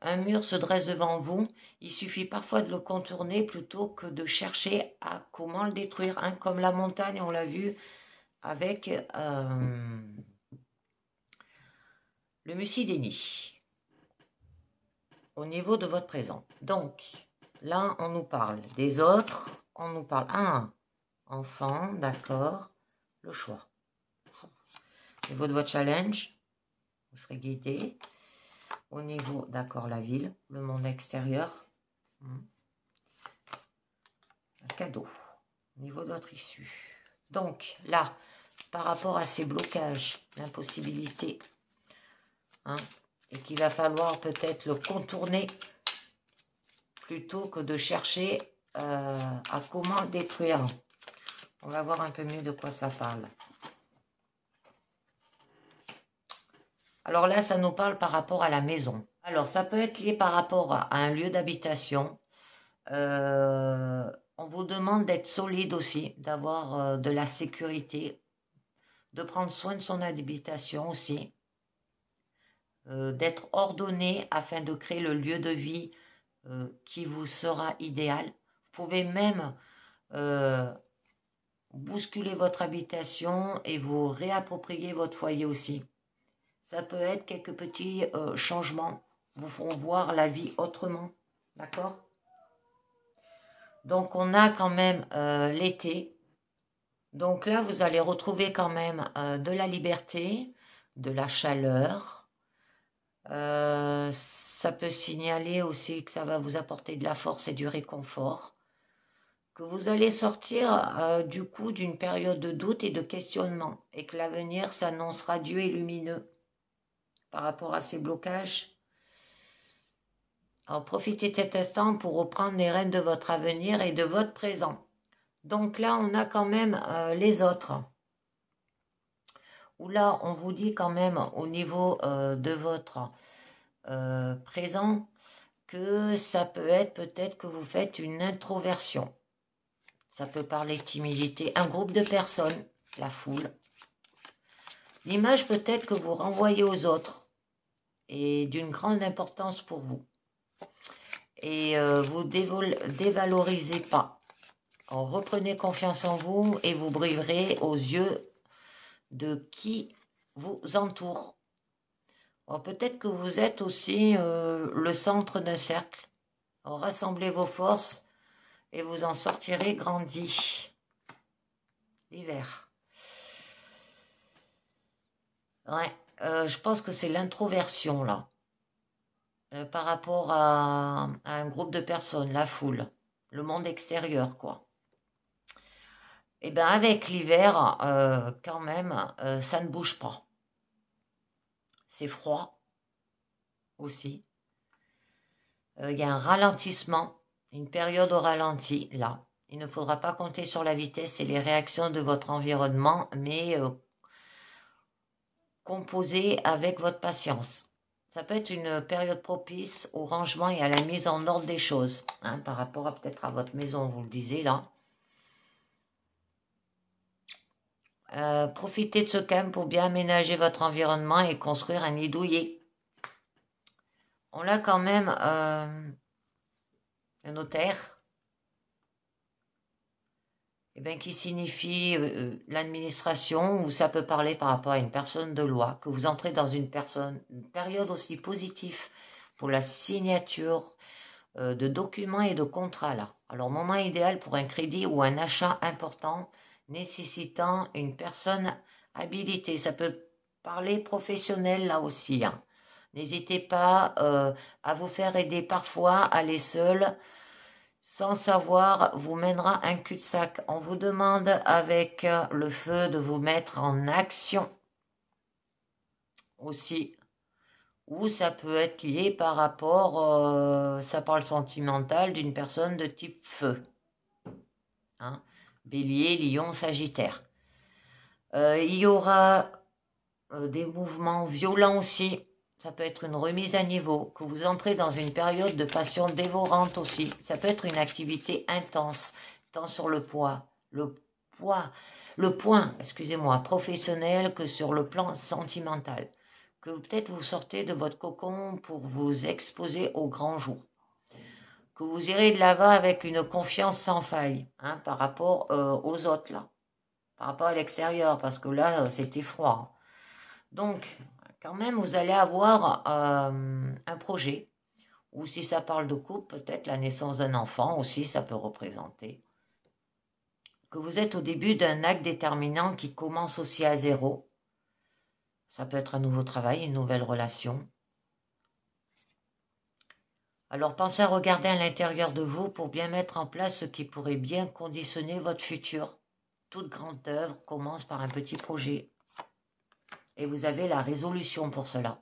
un mur se dresse devant vous, il suffit parfois de le contourner plutôt que de chercher à comment le détruire. Hein, comme la montagne, on l'a vu avec le Musidéni au niveau de votre présent. Donc, là, on nous parle des autres, on nous parle enfant, d'accord, le choix. Au niveau de votre challenge, vous serez guidé. Au niveau, d'accord, la ville, le monde extérieur, un cadeau. Au niveau de votre issue. Donc, là, par rapport à ces blocages, l'impossibilité, hein, et qu'il va falloir peut-être le contourner plutôt que de chercher à comment le détruire. On va voir un peu mieux de quoi ça parle. Alors là, ça nous parle par rapport à la maison. Alors, ça peut être lié par rapport à un lieu d'habitation. On vous demande d'être solide aussi, d'avoir de la sécurité, de prendre soin de son habitation aussi, d'être ordonné afin de créer le lieu de vie qui vous sera idéal. Vous pouvez même bousculer votre habitation et vous réapproprier votre foyer aussi. Ça peut être quelques petits changements, vous font voir la vie autrement, d'accord? Donc on a quand même l'été. Donc là, vous allez retrouver quand même de la liberté, de la chaleur. Ça peut signaler aussi que ça va vous apporter de la force et du réconfort. Que vous allez sortir du coup d'une période de doute et de questionnement. Et que l'avenir s'annoncera radieux et lumineux par rapport à ces blocages. Alors profitez de cet instant pour reprendre les rênes de votre avenir et de votre présent. Donc là, on a quand même les autres. Où là, on vous dit quand même au niveau de votre présent que ça peut être peut-être que vous faites une introversion. Ça peut parler de timidité. Un groupe de personnes, la foule. L'image peut-être que vous renvoyez aux autres est d'une grande importance pour vous. Et vous dévalorisez pas. Alors, reprenez confiance en vous et vous brillerez aux yeux de qui vous entoure. Peut-être que vous êtes aussi le centre d'un cercle. Alors, rassemblez vos forces et vous en sortirez grandi. L'hiver. Ouais, je pense que c'est l'introversion là. Par rapport à un groupe de personnes, la foule, le monde extérieur, quoi. Et bien avec l'hiver, quand même, ça ne bouge pas. C'est froid aussi. Il y a un ralentissement, une période au ralenti, là. Il ne faudra pas compter sur la vitesse et les réactions de votre environnement, mais composer avec votre patience. Ça peut être une période propice au rangement et à la mise en ordre des choses, hein, par rapport à peut-être à votre maison, vous le disiez là. Profitez de ce calme pour bien aménager votre environnement et construire un nid douillet. On a quand même un notaire qui signifie l'administration, ou ça peut parler par rapport à une personne de loi, que vous entrez dans une période aussi positive pour la signature de documents et de contrats là. Alors, moment idéal pour un crédit ou un achat important nécessitant une personne habilitée. Ça peut parler professionnel là aussi, hein. N'hésitez pas à vous faire aider parfois, aller seul, sans savoir, vous mènera un cul-de-sac. On vous demande avec le feu de vous mettre en action aussi. Ou ça peut être lié par rapport, ça parle sentimental d'une personne de type feu. Hein? Bélier, Lion, Sagittaire. Il y aura des mouvements violents aussi. Ça peut être une remise à niveau, que vous entrez dans une période de passion dévorante aussi. Ça peut être une activité intense, tant sur le point, excusez-moi, professionnel que sur le plan sentimental. Que peut-être vous sortez de votre cocon pour vous exposer au grand jour. Que vous irez de l'avant avec une confiance sans faille, hein, par rapport aux autres là. Par rapport à l'extérieur, parce que là, c'était froid. Donc, quand même, vous allez avoir un projet, ou si ça parle de couple, peut-être la naissance d'un enfant aussi, ça peut représenter. Que vous êtes au début d'un acte déterminant qui commence aussi à zéro. Ça peut être un nouveau travail, une nouvelle relation. Alors pensez à regarder à l'intérieur de vous pour bien mettre en place ce qui pourrait bien conditionner votre futur. Toute grande œuvre commence par un petit projet. Et vous avez la résolution pour cela.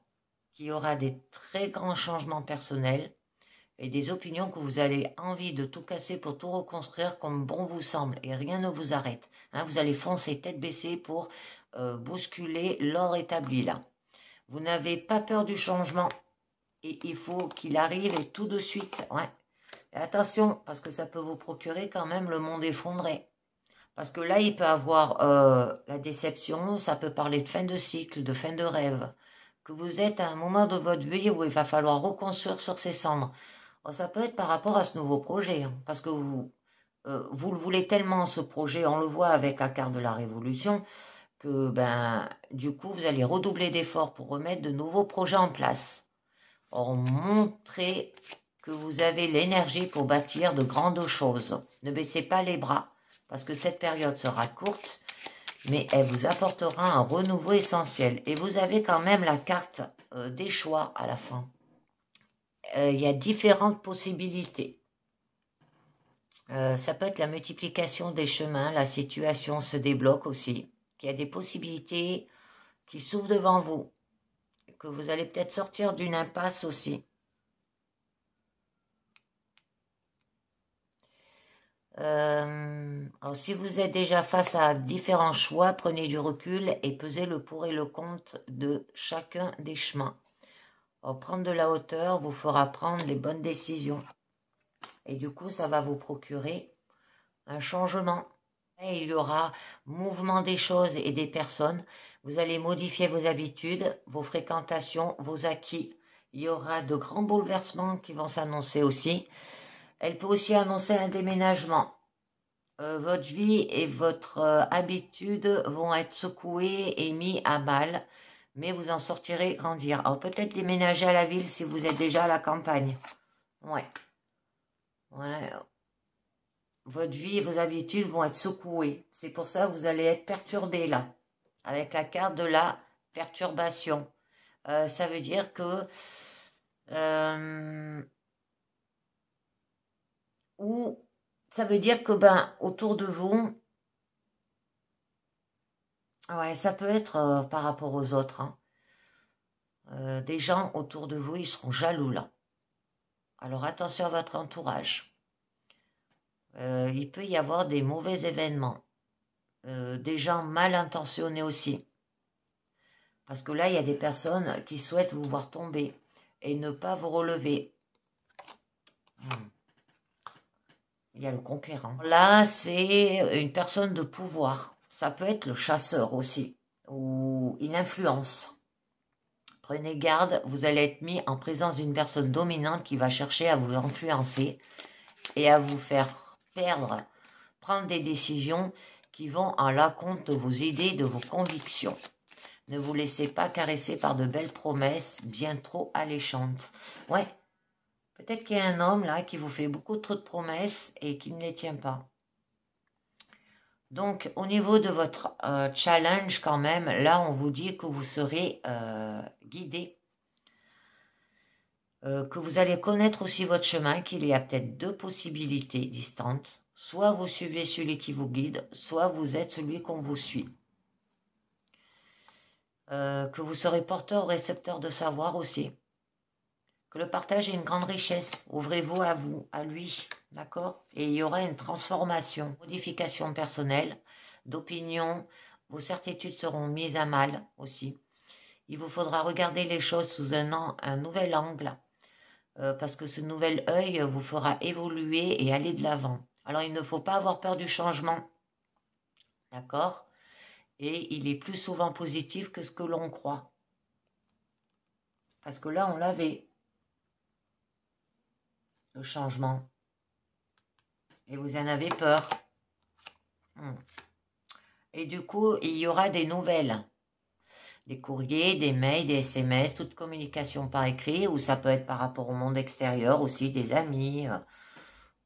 Qu'il y aura des très grands changements personnels et des opinions que vous avez envie de tout casser pour tout reconstruire comme bon vous semble. Et rien ne vous arrête. Hein, vous allez foncer tête baissée pour bousculer l'ordre établi là. Vous n'avez pas peur du changement. Et il faut qu'il arrive et tout de suite. Ouais. Et attention, parce que ça peut vous procurer quand même le monde effondré. Parce que là, il peut avoir la déception, ça peut parler de fin de cycle, de fin de rêve. Que vous êtes à un moment de votre vie où il va falloir reconstruire sur ses cendres. Alors, ça peut être par rapport à ce nouveau projet. Hein, parce que vous le voulez tellement, ce projet, on le voit avec la carte de la Révolution, que du coup, vous allez redoubler d'efforts pour remettre de nouveaux projets en place. Or, montrez que vous avez l'énergie pour bâtir de grandes choses. Ne baissez pas les bras, parce que cette période sera courte, mais elle vous apportera un renouveau essentiel. Et vous avez quand même la carte des choix à la fin. Il y a différentes possibilités. Ça peut être la multiplication des chemins, la situation se débloque aussi. Il y a des possibilités qui s'ouvrent devant vous, que vous allez peut-être sortir d'une impasse aussi. Alors, si vous êtes déjà face à différents choix, prenez du recul et pesez le pour et le contre de chacun des chemins. Alors, prendre de la hauteur vous fera prendre les bonnes décisions. Et du coup, ça va vous procurer un changement. Et il y aura mouvement des choses et des personnes. Vous allez modifier vos habitudes, vos fréquentations, vos acquis. Il y aura de grands bouleversements qui vont s'annoncer aussi. Elle peut aussi annoncer un déménagement. Votre vie et votre habitude vont être secouées et mis à mal, mais vous en sortirez grandir. Alors peut-être déménager à la ville si vous êtes déjà à la campagne. Ouais. Voilà. Votre vie et vos habitudes vont être secouées. C'est pour ça que vous allez être perturbé là, avec la carte de la perturbation. Ça veut dire que ou ça veut dire que autour de vous, ouais, ça peut être par rapport aux autres. Hein. Des gens autour de vous, ils seront jaloux là. Alors attention à votre entourage. Il peut y avoir des mauvais événements. Des gens mal intentionnés aussi. Parce que là, il y a des personnes qui souhaitent vous voir tomber et ne pas vous relever. Il y a le conquérant. Là, c'est une personne de pouvoir. Ça peut être le chasseur aussi, ou une influence. Prenez garde, vous allez être mis en présence d'une personne dominante qui va chercher à vous influencer et à vous faire perdre, prendre des décisions qui vont à l'encontre de vos idées, de vos convictions. Ne vous laissez pas caresser par de belles promesses bien trop alléchantes. Ouais, peut-être qu'il y a un homme là qui vous fait beaucoup trop de promesses et qui ne les tient pas. Donc, au niveau de votre challenge quand même, là, on vous dit que vous serez guidé. Que vous allez connaître aussi votre chemin, qu'il y a peut-être deux possibilités distantes. Soit vous suivez celui qui vous guide, soit vous êtes celui qu'on vous suit. Que vous serez porteur, récepteur de savoir aussi. Que le partage est une grande richesse. Ouvrez-vous à vous, à lui, d'accord? Et il y aura une transformation, modification personnelle, d'opinion. Vos certitudes seront mises à mal aussi. Il vous faudra regarder les choses sous un nouvel angle, parce que ce nouvel œil vous fera évoluer et aller de l'avant. Alors, il ne faut pas avoir peur du changement, d'accord? Et il est plus souvent positif que ce que l'on croit. Parce que là, on l'avait, le changement. Et vous en avez peur. Et du coup, il y aura des nouvelles. Des courriers, des mails, des SMS, toute communication par écrit, ou ça peut être par rapport au monde extérieur aussi, des amis,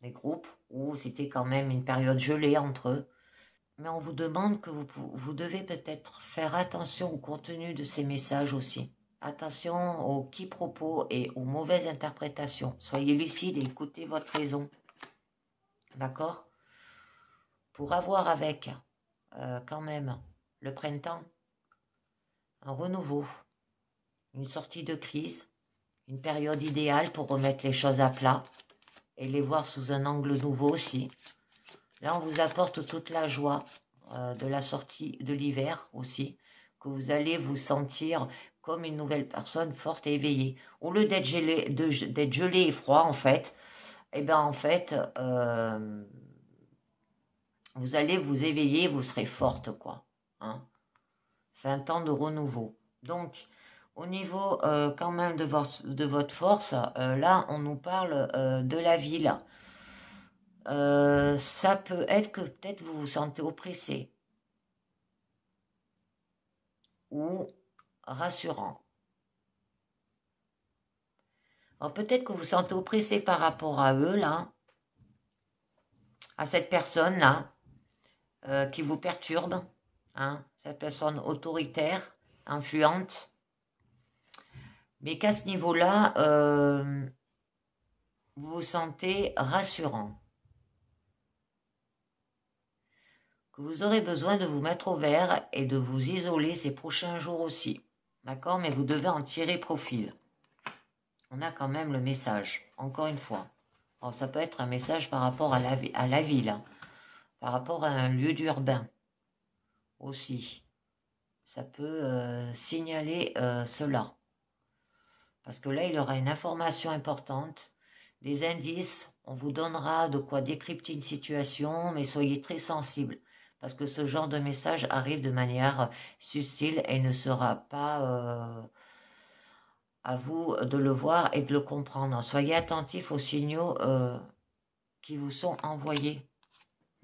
des groupes, où c'était quand même une période gelée entre eux. Mais on vous demande que vous devez peut-être faire attention au contenu de ces messages aussi. Attention aux quiproquos et aux mauvaises interprétations. Soyez lucide et écoutez votre raison. D'accord? Pour avoir avec quand même le printemps, un renouveau, une sortie de crise, une période idéale pour remettre les choses à plat et les voir sous un angle nouveau aussi. Là, on vous apporte toute la joie de la sortie de l'hiver aussi, que vous allez vous sentir comme une nouvelle personne forte et éveillée. Au lieu d'être gelé et froid, en fait, vous allez vous éveiller, vous serez forte, quoi. Hein. C'est un temps de renouveau. Donc, au niveau quand même de votre force, là, on nous parle de la ville. Ça peut être que peut-être vous vous sentez oppressé ou rassurant. Alors peut-être que vous vous sentez oppressé par rapport à eux, là, à cette personne-là, qui vous perturbe, hein, cette personne autoritaire, influente, mais qu'à ce niveau-là, vous vous sentez rassurant. Que vous aurez besoin de vous mettre au vert et de vous isoler ces prochains jours aussi. D'accord? Mais vous devez en tirer profit. On a quand même le message, encore une fois. Alors, ça peut être un message par rapport à la ville. Hein. par rapport à un lieu d'urbain aussi. Ça peut signaler cela. Parce que là, il y aura une information importante, des indices, on vous donnera de quoi décrypter une situation, mais soyez très sensible. Parce que ce genre de message arrive de manière subtile et ne sera pas à vous de le voir et de le comprendre. Soyez attentifs aux signaux qui vous sont envoyés.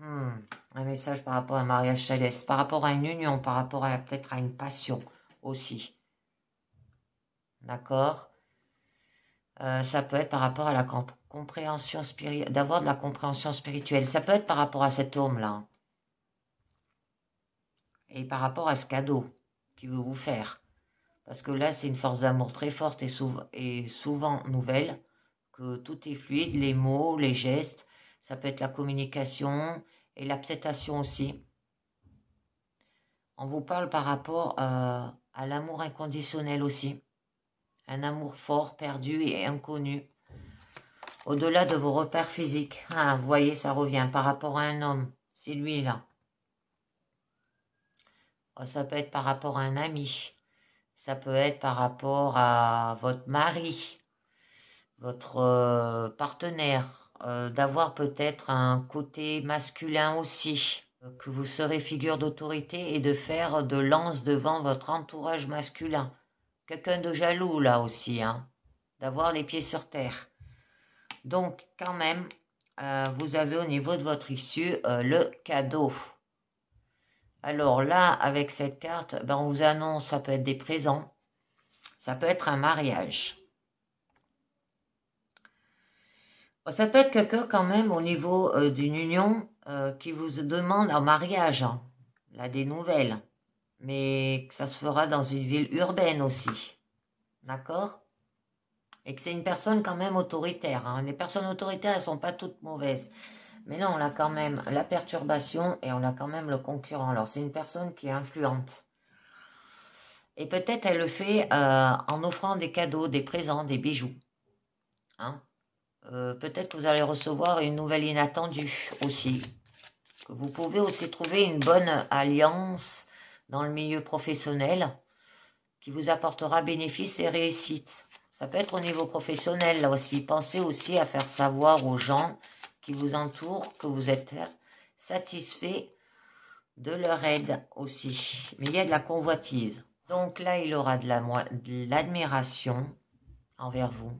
Un message par rapport à un mariage céleste, par rapport à une union, par rapport à peut-être à une passion aussi. D'accord? Ça peut être par rapport à la compréhension spirituelle, d'avoir de la compréhension spirituelle. Ça peut être par rapport à cet homme-là. Et par rapport à ce cadeau qu'il veut vous faire. Parce que là, c'est une force d'amour très forte et souvent nouvelle, que tout est fluide, les mots, les gestes, ça peut être la communication et l'acceptation aussi. On vous parle par rapport à l'amour inconditionnel aussi. Un amour fort, perdu et inconnu. Au-delà de vos repères physiques. Ah, vous voyez, ça revient par rapport à un homme. C'est lui là. Ça peut être par rapport à un ami. Ça peut être par rapport à votre mari, votre partenaire. D'avoir peut-être un côté masculin aussi. Que vous serez figure d'autorité et de faire de lance devant votre entourage masculin. Quelqu'un de jaloux là aussi. Hein. D'avoir les pieds sur terre. Donc, quand même, vous avez au niveau de votre issue le cadeau. Alors là, avec cette carte, ben, on vous annonce, ça peut être des présents, ça peut être un mariage. Ça peut être quelqu'un quand même au niveau d'une union qui vous demande un mariage, hein. Là, des nouvelles, mais que ça se fera dans une ville urbaine aussi. D'accord? Et que c'est une personne quand même autoritaire. Hein. Les personnes autoritaires, elles ne sont pas toutes mauvaises. Mais là, on a quand même la perturbation et on a quand même le concurrent. Alors, c'est une personne qui est influente. Et peut-être elle le fait en offrant des cadeaux, des présents, des bijoux. Hein. Peut-être que vous allez recevoir une nouvelle inattendue aussi. Que vous pouvez aussi trouver une bonne alliance dans le milieu professionnel qui vous apportera bénéfice et réussite. Ça peut être au niveau professionnel là aussi. Pensez aussi à faire savoir aux gens qui vous entourent que vous êtes satisfait de leur aide aussi. Mais il y a de la convoitise. Donc là, il aura de l'admiration envers vous.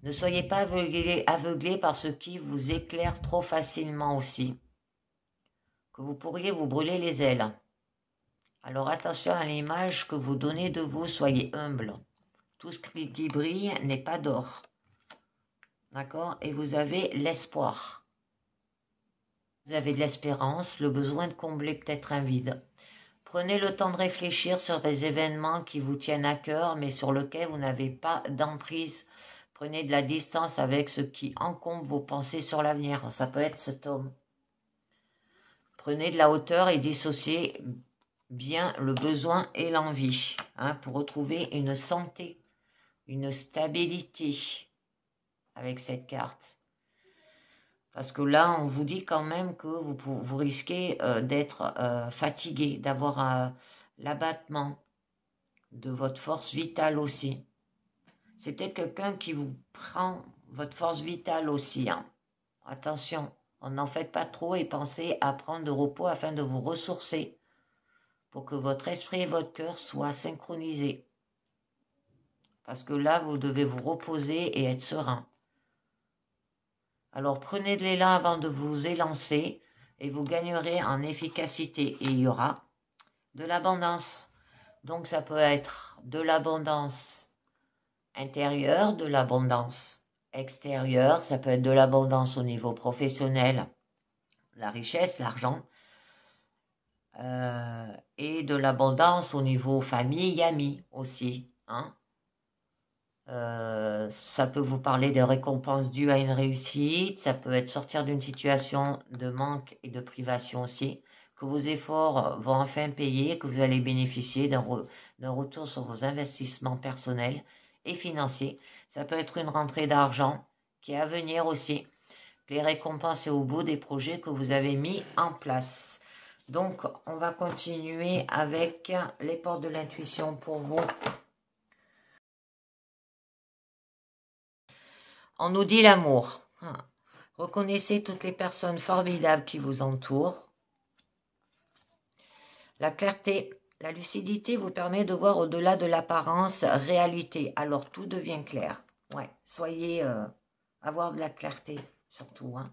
Ne soyez pas aveuglé par ce qui vous éclaire trop facilement aussi. Que vous pourriez vous brûler les ailes. Alors attention à l'image que vous donnez de vous, soyez humble. Tout ce qui brille n'est pas d'or. D'accord? Et vous avez l'espoir. Vous avez de l'espérance, le besoin de combler peut-être un vide. Prenez le temps de réfléchir sur des événements qui vous tiennent à cœur, mais sur lesquels vous n'avez pas d'emprise. Prenez de la distance avec ce qui encombre vos pensées sur l'avenir. Ça peut être cet homme. Prenez de la hauteur et dissociez bien le besoin et l'envie pour retrouver une santé, une stabilité avec cette carte. Parce que là, on vous dit quand même que vous risquez d'être fatigué, d'avoir l'abattement de votre force vitale aussi. C'est peut-être quelqu'un qui vous prend votre force vitale aussi. Hein. Attention, n'en faites pas trop et pensez à prendre de repos afin de vous ressourcer pour que votre esprit et votre cœur soient synchronisés. Parce que là, vous devez vous reposer et être serein. Alors prenez de l'élan avant de vous élancer et vous gagnerez en efficacité. Et il y aura de l'abondance. Donc ça peut être de l'abondance intérieure, de l'abondance extérieure. Ça peut être de l'abondance au niveau professionnel, la richesse, l'argent. Et de l'abondance au niveau famille, amis aussi. Hein. Ça peut vous parler de récompenses dues à une réussite, ça peut être sortir d'une situation de manque et de privation aussi, que vos efforts vont enfin payer, que vous allez bénéficier d'un retour sur vos investissements personnels et financiers. Ça peut être une rentrée d'argent qui est à venir aussi. les récompenses et au bout des projets que vous avez mis en place. Donc, on va continuer avec les portes de l'intuition pour vous. On nous dit l'amour. Reconnaissez toutes les personnes formidables qui vous entourent. La clarté, la lucidité vous permet de voir au-delà de l'apparence réalité. Alors, tout devient clair. Ouais, soyez, avoir de la clarté, surtout, hein.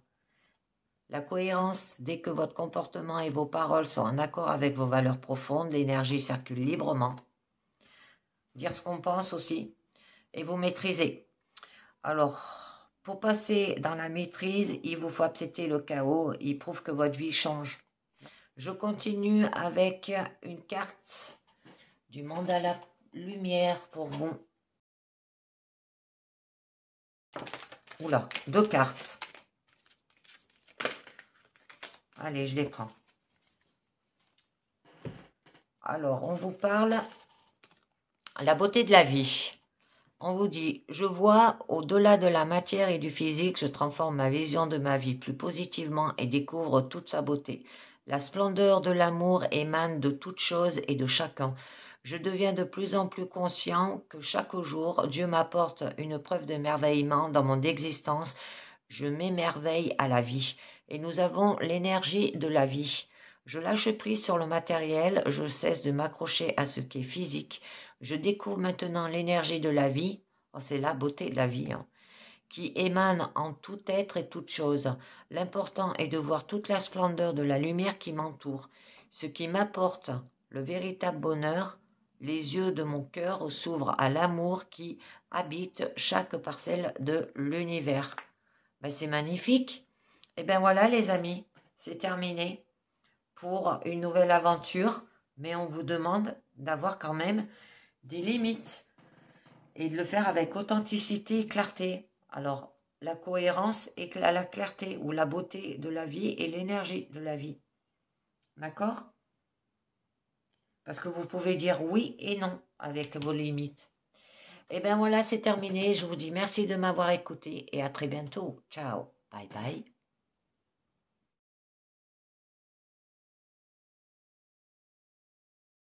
La cohérence, dès que votre comportement et vos paroles sont en accord avec vos valeurs profondes, l'énergie circule librement. Dire ce qu'on pense aussi, et vous maîtrisez. Alors, pour passer dans la maîtrise, il vous faut accepter le chaos, il prouve que votre vie change. Je continue avec une carte du mandala lumière pour vous. Oula, 2 cartes. Allez, je les prends. Alors, on vous parle la beauté de la vie. On vous dit, je vois au-delà de la matière et du physique, je transforme ma vision de ma vie plus positivement et découvre toute sa beauté. La splendeur de l'amour émane de toute chose et de chacun. Je deviens de plus en plus conscient que chaque jour, Dieu m'apporte une preuve d'émerveillement dans mon existence. Je m'émerveille à la vie. Et nous avons l'énergie de la vie. Je lâche prise sur le matériel, je cesse de m'accrocher à ce qui est physique. Je découvre maintenant l'énergie de la vie, oh, c'est la beauté de la vie, hein, qui émane en tout être et toute chose. L'important est de voir toute la splendeur de la lumière qui m'entoure. Ce qui m'apporte le véritable bonheur, les yeux de mon cœur s'ouvrent à l'amour qui habite chaque parcelle de l'univers. Ben, c'est magnifique. Et bien voilà les amis, c'est terminé pour une nouvelle aventure, mais on vous demande d'avoir quand même des limites et de le faire avec authenticité et clarté. Alors, la cohérence et la clarté ou la beauté de la vie et l'énergie de la vie. D'accord? Parce que vous pouvez dire oui et non avec vos limites. Et bien voilà, c'est terminé. Je vous dis merci de m'avoir écouté et à très bientôt. Ciao. Bye bye.